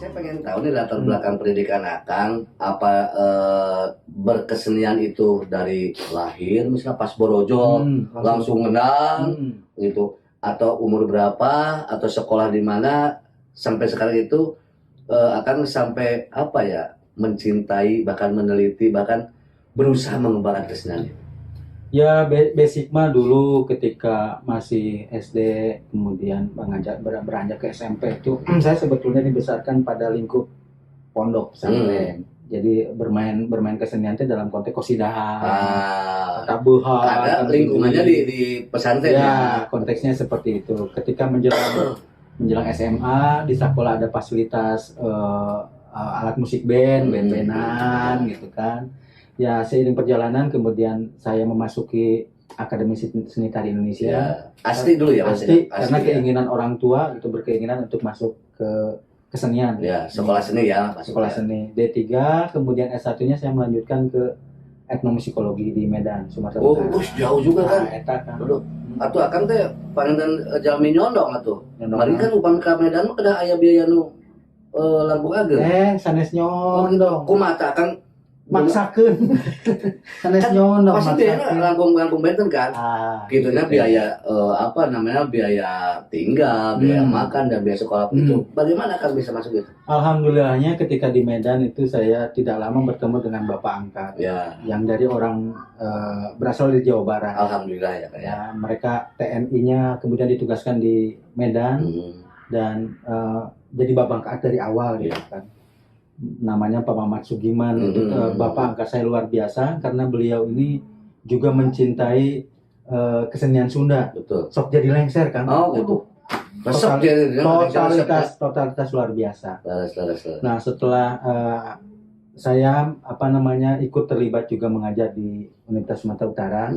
Saya pengen tahu nih latar belakang pendidikan Akang, apa berkesenian itu dari lahir, misalnya pas Borojo langsung ngendang gitu, atau umur berapa, atau sekolah di mana sampai sekarang itu Akang sampai apa ya, mencintai bahkan meneliti bahkan berusaha mengembangkan kesenian itu. Ya, basic mah dulu ketika masih SD, kemudian beranjak ke SMP itu saya sebetulnya dibesarkan pada lingkup pondok pesantren. Jadi bermain kesenian itu dalam konteks kosidahan, tabuhan, ada lingkungannya di pesantren ya. Konteksnya seperti itu. Ketika menjelang SMA di sekolah ada fasilitas alat musik band-bandan gitu kan. Ya, seiring perjalanan kemudian saya memasuki Akademi Seni Tari Indonesia. Ya, asli dulu ya, asli karena keinginan orang tua itu berkeinginan untuk masuk ke kesenian. Ya, sekolah seni ya. Sekolah seni. D3, kemudian S1-nya saya melanjutkan ke etnomusikologi di Medan, Sumatera Utara. Oh, jauh juga kan? Eta kan. Duduk. Atuh Akang teh pandan jalmi nyondong atuh. Mari kan upam ka Medan mah kedah aya biaya nu Lampung Ageung. Sanes nyondong. Kumaha Akang maksakeun. Sanes nyondong. Pasti biaya Lampung Banten kan. Gitunya biaya biaya tinggal, biaya makan dan biaya sekolah itu. Bagaimana Akang bisa masuk itu? Alhamdulillahnya ketika di Medan itu saya tidak lama bertemu dengan Bapak angkat. Ya. Yang dari orang berasal dari Jawa Barat. Alhamdulillah ya. Ya, mereka TNI-nya kemudian ditugaskan di Medan dan jadi Bapak angkat dari awal gitu kan. Namanya Pak Mamat Sugiman. Itu Bapak angkat saya luar biasa karena beliau ini juga mencintai kesenian Sunda. Betul. Sok jadi lengser kan. Oh gitu. Totalitas luar biasa. Nah, setelah saya ikut terlibat juga mengajar di Universitas Sumatera Utara.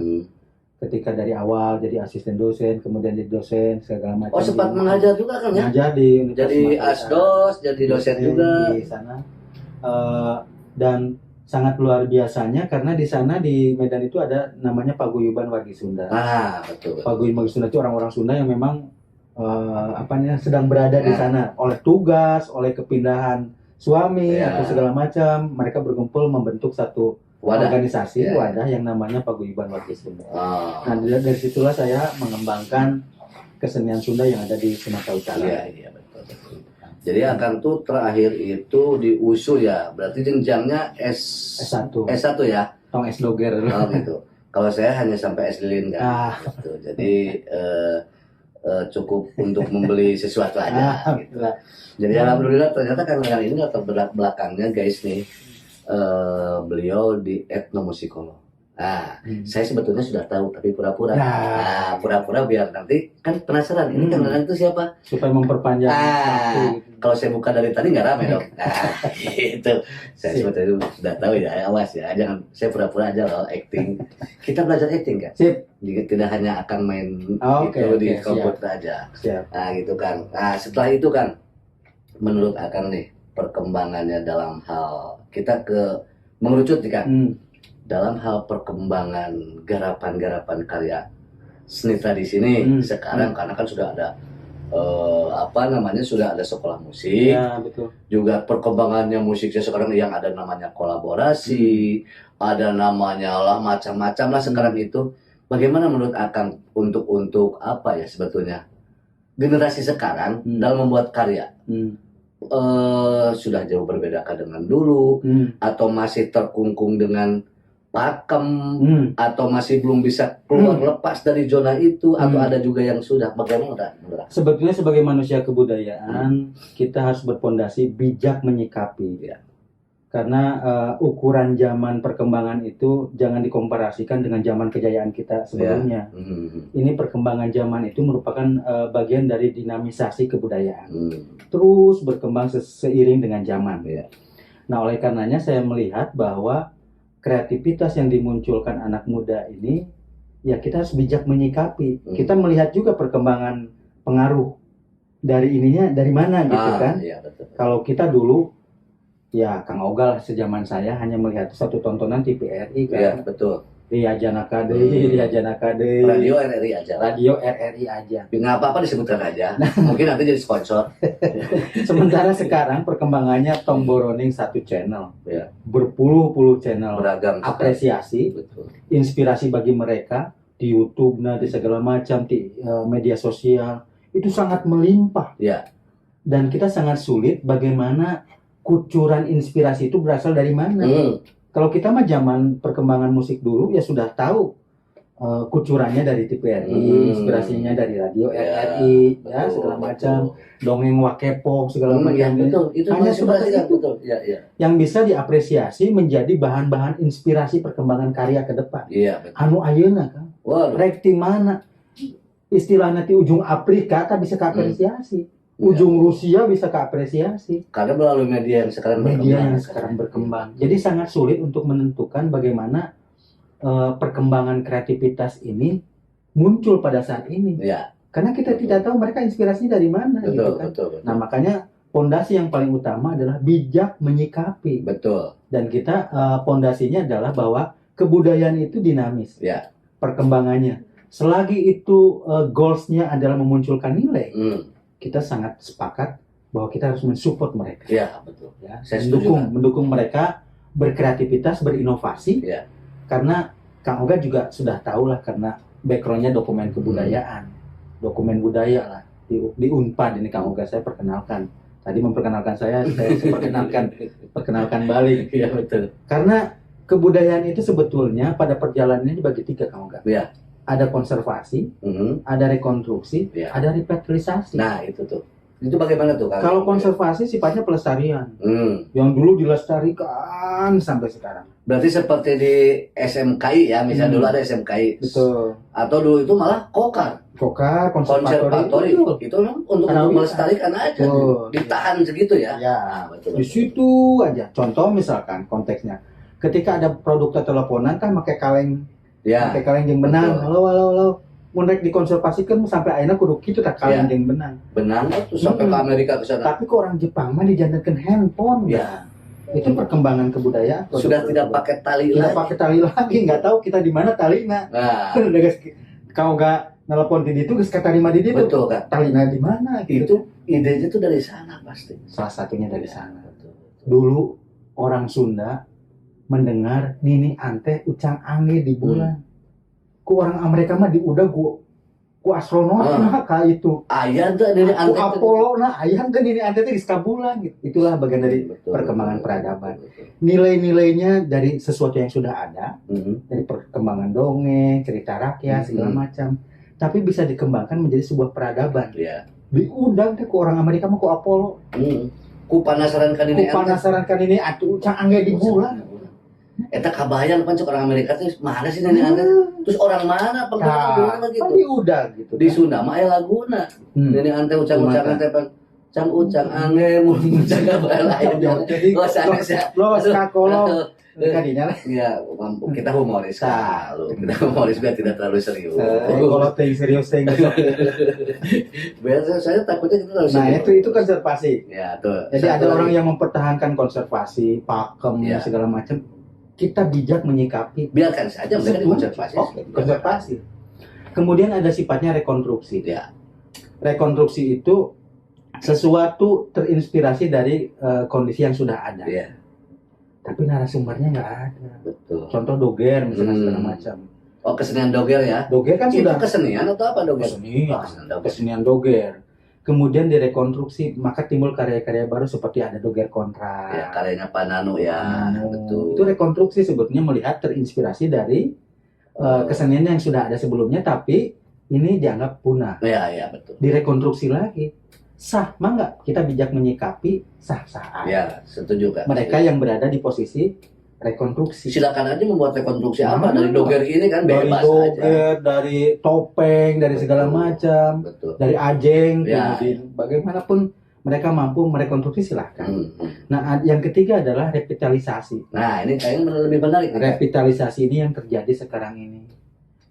Ketika dari awal jadi asisten dosen, kemudian jadi dosen segala macam. Oh, sempat mengajar juga kan ya? Mengajar di Universitas jadi asdos, jadi dosen juga di sana. Dan sangat luar biasanya karena di sana di Medan itu ada namanya Paguyuban Wargi Sunda. Betul. Paguyuban Wargi Sunda itu orang-orang Sunda yang memang sedang berada di sana oleh tugas, oleh kepindahan suami atau segala macam, mereka berkumpul membentuk satu organisasi wadah yang namanya Paguyuban Wargi Sunda. Nah, dari situlah saya mengembangkan kesenian Sunda yang ada di Sumatera Utara. Iya, betul. Jadi Akang tuh terakhir itu di USU ya, berarti jenjangnya S1 ya? Tong S doger. Oh gitu. Kalau saya hanya sampai S lilin kan. Gitu. Jadi cukup untuk membeli sesuatu aja gitu. Jadi alhamdulillah ternyata Kang Rehan ini latar belakangnya guys nih, beliau di etnomusikolog. Saya sebetulnya sudah tahu tapi pura-pura. Pura-pura biar nanti kan penasaran ini Kang Rehan itu siapa? Supaya memperpanjang waktu. Kalau saya buka dari tadi nggak rame dong. Gitu. Saya sebetulnya sudah tahu ya, awas ya, jangan saya pura-pura aja loh acting. Kita belajar acting kan? Sip. Tidak hanya akan main di komputer aja. Siap. Nah gitu kan. Nah setelah itu kan, menurut Akang nih perkembangannya dalam hal kita mengerucut nih kan, dalam hal perkembangan garapan-garapan karya seni tradisi ini sekarang karena kan sudah ada sudah ada sekolah musik. Ya, betul. Juga perkembangannya musiknya sekarang yang ada namanya kolaborasi, ada namanya lah macam-macam lah sekarang itu. Bagaimana menurut Akang untuk apa ya sebetulnya generasi sekarang dalam membuat karya? Sudah jauh berbeda dengan dulu, atau masih terkungkung dengan pakem, atau masih belum bisa keluar lepas dari zona itu, atau ada juga yang sudah? Bagaimana? Sebetulnya sebagai manusia kebudayaan kita harus berpondasi bijak menyikapi ya. Karena ukuran zaman perkembangan itu jangan dikomparasikan dengan zaman kejayaan kita sebelumnya. Ini perkembangan zaman itu merupakan bagian dari dinamisasi kebudayaan. Terus berkembang seiring dengan zaman. Nah, oleh karenanya saya melihat bahwa kreativitas yang dimunculkan anak muda ini, ya kita harus bijak menyikapi. Kita melihat juga perkembangan pengaruh dari ininya dari mana gitu kan. Iya, betul. Kalau kita dulu, ya Kang Ogal sejaman saya hanya melihat satu tontonan TVRI kan. Iya, betul. Ria Janaka deui, Ria Janaka deui. Radio RRI aja. Radio RRI aja. Nggak apa-apa disebutkan aja. Mungkin nanti jadi sponsor. Sementara sekarang perkembangannya Tom Boroning satu channel, Ya. berpuluh-puluh channel. Beragam. Apresiasi, Betul. inspirasi bagi mereka di YouTube, di segala macam, di media sosial itu sangat melimpah. Ya. Dan kita sangat sulit bagaimana kucuran inspirasi itu berasal dari mana. Kalau kita mah zaman perkembangan musik dulu ya sudah tahu kucurannya dari TVRI, inspirasinya dari radio RRI, ya segala macam, dongeng Wakepo segala macam. Ya, betul. Itu hanya sebatas itu betul. Ya, ya. yang bisa diapresiasi menjadi bahan-bahan inspirasi perkembangan karya ke depan. Iya, betul. Anu ayeuna kan, Waduh. rek ti mana istilahnya ti ujung Afrika kan bisa keapresiasi, ujung Rusia bisa keapresiasi. Karena melalui media yang sekarang Media yang sekarang berkembang. Jadi sangat sulit untuk menentukan bagaimana perkembangan kreativitas ini muncul pada saat ini. Ya, Karena kita tidak tahu mereka inspirasinya dari mana betul, gitu kan. betul, betul. Nah, makanya pondasi yang paling utama adalah bijak menyikapi. Betul. Dan kita pondasinya adalah bahwa kebudayaan itu dinamis. Ya. Perkembangannya. Selagi itu goals-nya adalah memunculkan nilai, kita sangat sepakat bahwa kita harus mensupport mereka. Ya, betul. Ya, Saya setuju, Kang. mendukung mereka berkreativitas, berinovasi. Ya. Karena Kang Oga juga sudah tahu lah, karena background-nya dokumen kebudayaan, dokumen budaya lah di Unpad ini. Kang Oga saya perkenalkan. Tadi memperkenalkan saya perkenalkan balik. Iya, betul. Karena kebudayaan itu sebetulnya pada perjalanannya dibagi 3, Kang Oga. Ya. Ada konservasi, ada rekonstruksi, Ya. ada revitalisasi. Nah, itu tuh. Itu bagaimana tuh, Kang? Kalau konservasi sifatnya pelestarian, yang dulu dilestarikan sampai sekarang. Berarti seperti di SMKI ya, misalnya dulu ada SMKI. Betul. Atau dulu itu malah kokar, Kokar, konservatori. betul. Itu memang untuk Karawitan. melestarikan aja. Betul. Ditahan segitu ya. Ya, Nah, betul. di situ aja. Contoh misalkan konteksnya, ketika ada produk teleponan kan pakai kaleng, Ya. pakai kaleng yang benang. Betul. Halo. Mun rek dikonservasikan sampai akhirnya kudu kitu tak kaleng yang benang. Benang terus sampai ke Amerika ke sana. Tapi ke orang Jepang mah dijantankan handphone. Ya. Itu perkembangan kebudayaan. Sudah tidak pakai tali tidak lagi. pakai tali lagi, nggak tahu kita di mana talina. Nah, Udah guys, kau nggak nelpon di itu, geus katarima di ditu. betul kan. Talina di mana gitu. Itu idenya tuh dari sana pasti. Salah satunya dari sana. Betul. Dulu orang Sunda mendengar Nini Ante ucang angge di bulan. Ku orang Amerika mah diudah ku astronot nah ka itu. Ayah tuh dari Ku Apollo nah aya teh Nini Ante teh geus ka bulan gitu. Itulah bagian dari perkembangan peradaban. Nilai-nilainya dari sesuatu yang sudah ada, dari perkembangan dongeng, cerita rakyat segala macam. Tapi bisa dikembangkan menjadi sebuah peradaban. Iya. Diundang teh ku orang Amerika mah ku Apollo. Ku penasaran kan ini. Ku penasaran kan ini atuh ucang angge di bulan. Eta kabayang pancuk orang Amerika tuh mana sih Nini Ante? Terus orang mana penggerak di mana gitu? Udah gitu. Di Sunda mah aya laguna. Nini Ante ucang-ucangan teh cang ucang angge mun ucang kabayang lain. Jadi Oh sanes ya. lo sekolong kadinya lah. Ya, kita humoris kalau kita humoris biar tidak terlalu serius. Kalau ting serius ting. Biasa saya takutnya kita terlalu Nah, serius. itu konservasi. Ya, tuh. Jadi Satu ada orang lagi. yang mempertahankan konservasi, pakem Ya. segala macam. Kita bijak menyikapi. Biarkan saja mereka dikonservasi. Oke, konservasi. Kemudian ada sifatnya rekonstruksi. Ya. Rekonstruksi itu sesuatu terinspirasi dari kondisi yang sudah ada. Iya, Tapi narasumbernya nggak ada. betul. Contoh doger misalnya segala macam. Oh, kesenian doger ya. Doger kan Itu sudah kesenian atau apa doger? kesenian, Oh, kesenian doger. kesenian doger. Kemudian direkonstruksi, maka timbul karya-karya baru seperti ada doger kontra. Ya, karyanya Pak Nanu ya, betul. Itu rekonstruksi sebetulnya melihat terinspirasi dari kesenian yang sudah ada sebelumnya, tapi ini dianggap punah. Ya, betul. Direkonstruksi lagi. Sah, mah nggak? Kita bijak menyikapi sah-sah aja. Ya, setuju kan. Mereka yang berada di posisi rekonstruksi. Silakan aja membuat rekonstruksi apa dari doger ini kan Dari bebas aja. doger, dari topeng, dari segala Betul. macam, Betul. dari ajeng, Ya. kemudian bagaimanapun mereka mampu merekonstruksi silahkan. Hmm. Nah, yang ketiga adalah revitalisasi. Nah, ini kayaknya lebih menarik nih. Kak. Revitalisasi ini yang terjadi sekarang ini.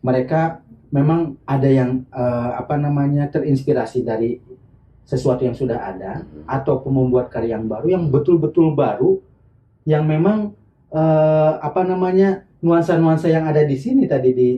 Mereka memang ada yang terinspirasi dari sesuatu yang sudah ada, ataupun membuat karya yang baru, yang betul-betul baru, yang memang apa namanya, nuansa-nuansa yang ada di sini tadi di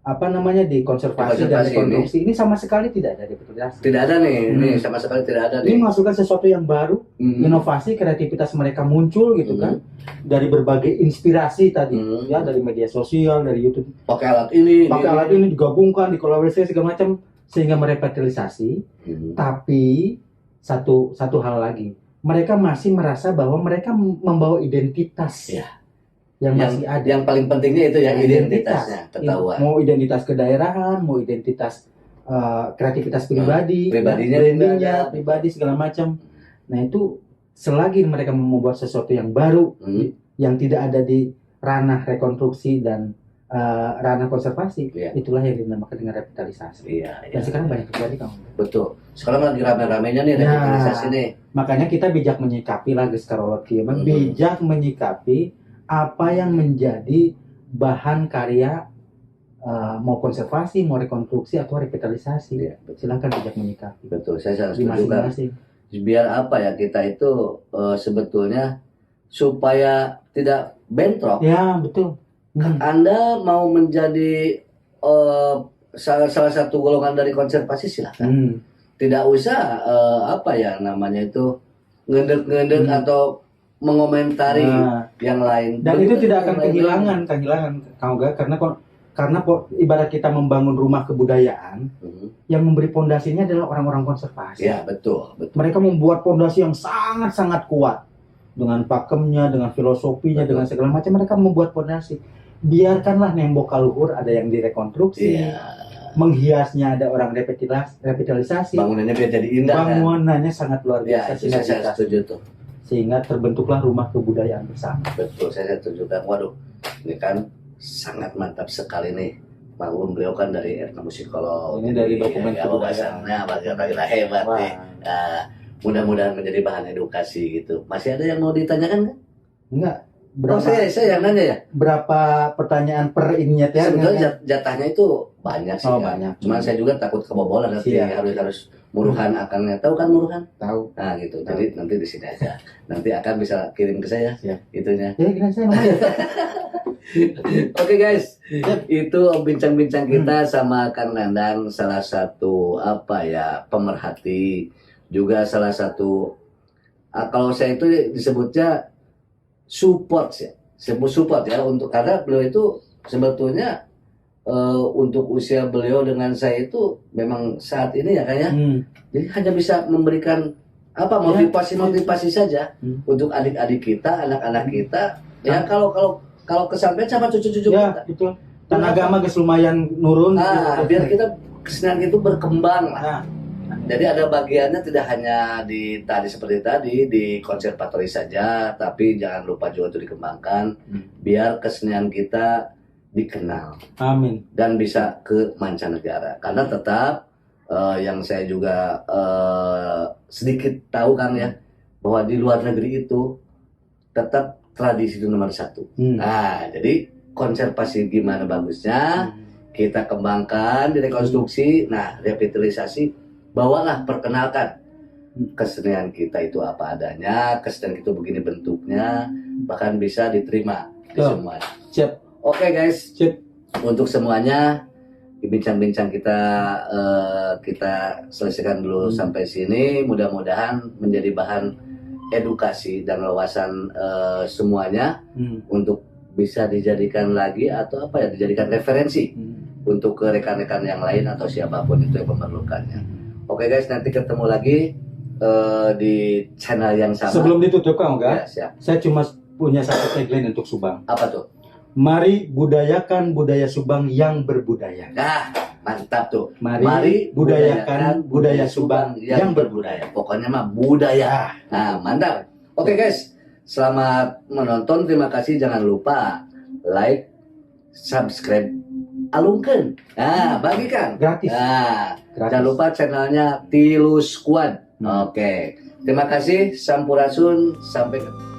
apa namanya, di konservasi dan Konservasi rekonstruksi ini sama sekali tidak ada revitalisasi. Tidak ada nih, Hmm. ini sama sekali tidak ada Ini nih. masukkan sesuatu yang baru, Mhm. inovasi, kreativitas mereka muncul gitu kan, dari berbagai inspirasi tadi, Mhm. ya dari media sosial, dari YouTube, Pakai alat ini. pakai alat ini digabungkan, dikolaborasi segala macam sehingga merevitalisasi. Mhm. Tapi satu hal lagi, mereka masih merasa bahwa mereka membawa identitas Ya. yang Yang masih ada. yang paling pentingnya itu ya Identitas. identitasnya ketahuan. Mau identitas kedaerahan, mau identitas kreativitas pribadi, pribadinya brandingnya juga ada. pribadi segala macam. Nah itu selagi mereka membuat sesuatu yang baru yang tidak ada di ranah rekonstruksi dan ranah konservasi, Iya. itulah yang dinamakan dengan revitalisasi. Iya, Dan sekarang banyak terjadi kamu. betul. Sekarang lagi rame-ramenya nih Ya. revitalisasi nih. Makanya kita bijak menyikapi lah Geskarolot Mhm. bijak menyikapi apa yang menjadi bahan karya mau konservasi, mau rekonstruksi atau revitalisasi. Iya, Silakan bijak menyikapi Betul, saya sangat di setuju kan. masing-masing. Biar apa ya, kita itu sebetulnya supaya tidak bentrok. Ya betul. Anda mau menjadi salah satu golongan dari konservasi, silakan. Tidak usah apa ya namanya itu ngedek-ngedek atau mengomentari Nah, yang lain. dan Begitu itu tidak akan yang lain. kehilangan kamu gak, karena ibarat kita membangun rumah kebudayaan, yang memberi pondasinya adalah orang-orang konservasi. Ya betul, betul. Mereka membuat pondasi yang sangat-sangat kuat dengan pakemnya, dengan filosofinya, Betul. dengan segala macam. Mereka membuat pondasi. Biarkanlah nembok kaluhur ada yang direkonstruksi, Iya. menghiasnya ada orang revitalisasi, Bangunannya biar jadi indah kan. bangunannya sangat luar Ya, biasa, itu saya sinergitas. setuju tuh. Sehingga terbentuklah rumah kebudayaan bersama. Betul, saya setuju kan. Waduh, ini kan sangat mantap sekali nih. Maklum beliau kan dari etnomusikolog. Ini dari Jadi, dokumen ya, kebudayaan. wawasannya bagaimana hebat Wah. nih. Mudah-mudahan menjadi bahan edukasi gitu. Masih ada yang mau ditanyakan nggak? Enggak. Oh, saya yang nanya ya. Berapa pertanyaan per ininya teh? Sebetulnya jatahnya itu banyak sih. Oh, kan. banyak. Cuman saya juga takut kebobolan nanti Siap. harus muruhan akannya. Tahu kan muruhan? Tahu. Nah gitu. Jadi nanti di sini aja. Nanti akan bisa kirim ke saya Siap. itunya. Ya, kira saya namanya. Oke guys, itu bincang-bincang kita sama Kang Nandang, salah satu pemerhati, juga salah satu kalau saya itu disebutnya support ya untuk, karena beliau itu sebetulnya untuk usia beliau dengan saya itu memang saat ini ya kayak jadi hanya bisa memberikan motivasi saja untuk adik-adik kita, anak-anak kita ya, kalau kesampaian sama cucu-cucu Ya, kita. itu. Tenaga mah geus lumayan nurun. Biar kita kesenian itu berkembang lah. Nah. Jadi ada bagiannya tidak hanya di tadi seperti tadi di konservatori saja, tapi jangan lupa juga untuk dikembangkan biar kesenian kita dikenal. Amin. Dan bisa ke mancanegara. Karena tetap yang saya juga sedikit tahu kan ya, bahwa di luar negeri itu tetap tradisi itu nomor satu. Nah, jadi konservasi gimana bagusnya, kita kembangkan, direkonstruksi, nah revitalisasi, bawalah, perkenalkan kesenian kita itu apa adanya, kesenian itu begini bentuknya, bahkan bisa diterima di semua. Siap. Oke guys, Siap. untuk semuanya bincang-bincang kita selesaikan dulu sampai sini. Mudah-mudahan menjadi bahan edukasi dan wawasan semuanya untuk bisa dijadikan lagi atau dijadikan referensi untuk ke rekan-rekan yang lain atau siapapun itu yang memerlukannya. Oke guys, nanti ketemu lagi di channel yang sama. Sebelum ditutup Kang Oga, Ya, siap. saya cuma punya satu tagline untuk Subang. Apa tuh? Mari budayakan budaya Subang yang berbudaya. Nah, mantap tuh. Mari budayakan budaya Subang yang berbudaya. Pokoknya mah budaya. Nah, mantap. Oke guys, selamat menonton. Terima kasih. Jangan lupa like, subscribe, alungkeun. Nah, bagikan. Gratis. Nah, Gratis. jangan lupa channelnya Tilu Squad. Oke. Terima kasih. Sampurasun. Sampai ketemu.